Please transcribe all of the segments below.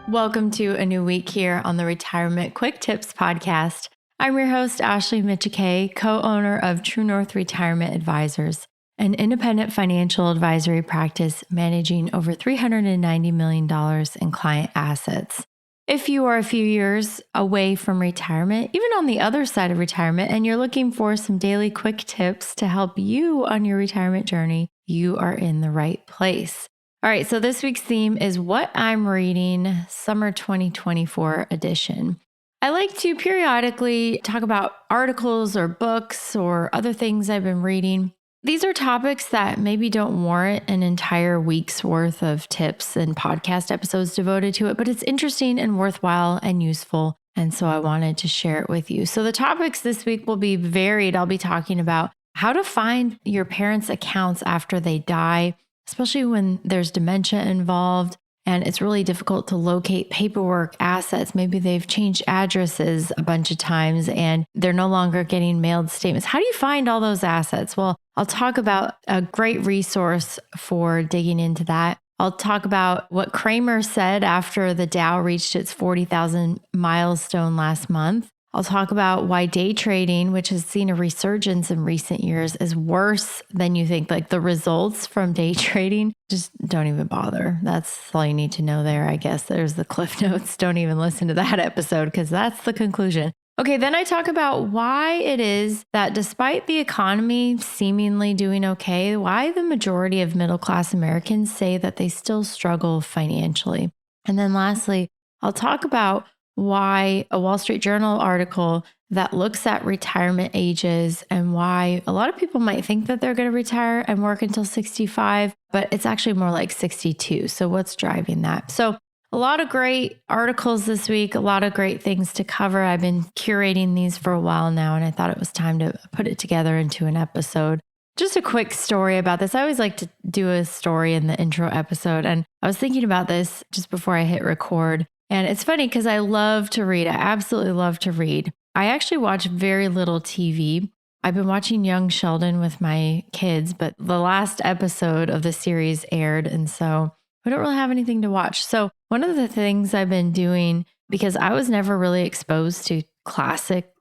Welcome to a new week here on the Retirement Quick Tips podcast. I'm your host, Ashley Micciche, co-owner of True North Retirement Advisors, an independent financial advisory practice managing over $390 million in client assets. If you are a few years away from retirement, even on the other side of retirement, and you're looking for some daily quick tips to help you on your retirement journey, you are in the right place. All right, so this week's theme is What I'm Reading, Summer 2024 edition. I like to periodically talk about articles or books or other things I've been reading. These are topics that maybe don't warrant an entire week's worth of tips and podcast episodes devoted to it, but it's interesting and worthwhile and useful. And so I wanted to share it with you. So the topics this week will be varied. I'll be talking about how to find your parents' accounts after they die, especially when there's dementia involved and it's really difficult to locate paperwork, assets. Maybe they've changed addresses a bunch of times and they're no longer getting mailed statements. How do you find all those assets? Well, I'll talk about a great resource for digging into that. I'll talk about what Kramer said after the Dow reached its 40,000 milestone last month. I'll talk about why day trading, which has seen a resurgence in recent years, is worse than you think. Like the results from day trading, just don't even bother. That's all you need to know there, I guess. There's the cliff notes. Don't even listen to that episode because that's the conclusion. Okay, then I talk about why it is that despite the economy seemingly doing okay, why the majority of middle-class Americans say that they still struggle financially. And then lastly, I'll talk about why a Wall Street Journal article that looks at retirement ages and why a lot of people might think that they're going to retire and work until 65, but it's actually more like 62. So what's driving that? So a lot of great articles this week, a lot of great things to cover. I've been curating these for a while now, and I thought it was time to put it together into an episode. Just a quick story about this. I always like to do a story in the intro episode, and I was thinking about this just before I hit record. And it's funny because I love to read. I absolutely love to read. I actually watch very little TV. I've been watching Young Sheldon with my kids, but the last episode of the series aired. And so we don't really have anything to watch. So one of the things I've been doing, because I was never really exposed to classic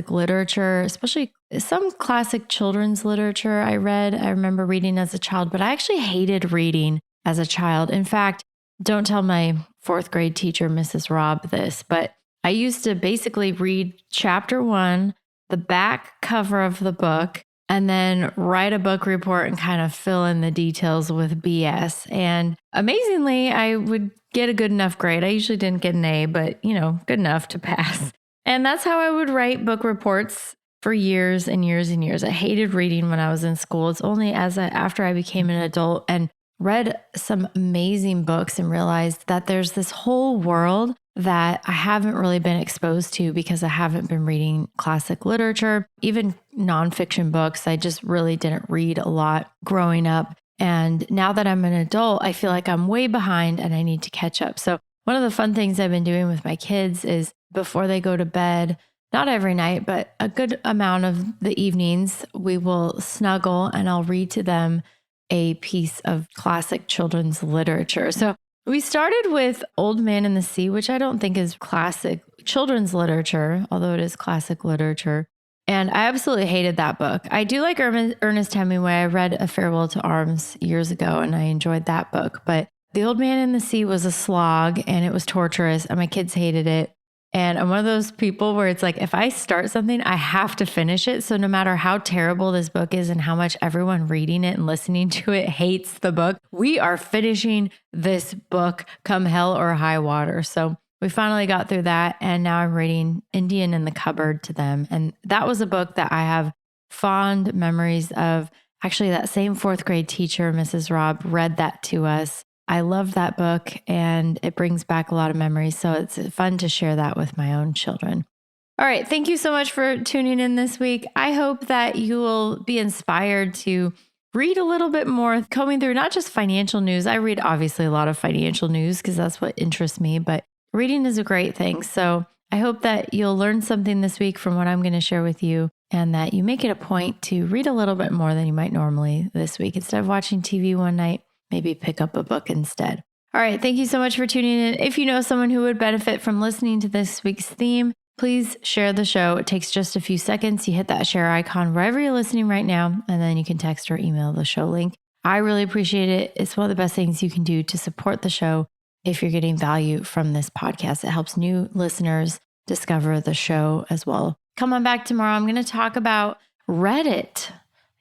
literature, especially some classic children's literature I read. I remember reading as a child, but I actually hated reading as a child. In fact, don't tell my fourth grade teacher, Mrs. Robb, this, but I used to basically read chapter 1, the back cover of the book, and then write a book report and kind of fill in the details with BS. And amazingly, I would get a good enough grade. I usually didn't get an A, but good enough to pass. And that's how I would write book reports for years and years and years. I hated reading when I was in school. It's only after I became an adult and read some amazing books and realized that there's this whole world that I haven't really been exposed to because I haven't been reading classic literature, even nonfiction books. I just really didn't read a lot growing up. And now that I'm an adult, I feel like I'm way behind and I need to catch up. So one of the fun things I've been doing with my kids is before they go to bed, not every night, but a good amount of the evenings, we will snuggle and I'll read to them a piece of classic children's literature. So we started with Old Man and the Sea, which I don't think is classic children's literature, although it is classic literature. And I absolutely hated that book. I do like Ernest Hemingway. I read A Farewell to Arms years ago and I enjoyed that book. But The Old Man and the Sea was a slog and it was torturous and my kids hated it. And I'm one of those people where it's like, if I start something, I have to finish it. So no matter how terrible this book is and how much everyone reading it and listening to it hates the book, we are finishing this book come hell or high water. So we finally got through that. And now I'm reading Indian in the Cupboard to them. And that was a book that I have fond memories of. Actually, that same fourth grade teacher, Mrs. Robb, read that to us. I love that book and it brings back a lot of memories. So it's fun to share that with my own children. All right. Thank you so much for tuning in this week. I hope that you will be inspired to read a little bit more, combing through not just financial news. I read obviously a lot of financial news because that's what interests me, but reading is a great thing. So I hope that you'll learn something this week from what I'm going to share with you and that you make it a point to read a little bit more than you might normally this week. Instead of watching TV one night, maybe pick up a book instead. All right. Thank you so much for tuning in. If you know someone who would benefit from listening to this week's theme, please share the show. It takes just a few seconds. You hit that share icon wherever you're listening right now, and then you can text or email the show link. I really appreciate it. It's one of the best things you can do to support the show if you're getting value from this podcast. It helps new listeners discover the show as well. Come on back tomorrow. I'm going to talk about Reddit.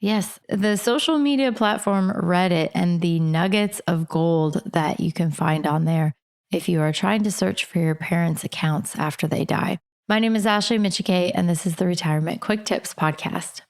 Yes, the social media platform Reddit and the nuggets of gold that you can find on there if you are trying to search for your parents' accounts after they die. My name is Ashley Micciche, and this is the Retirement Quick Tips Podcast.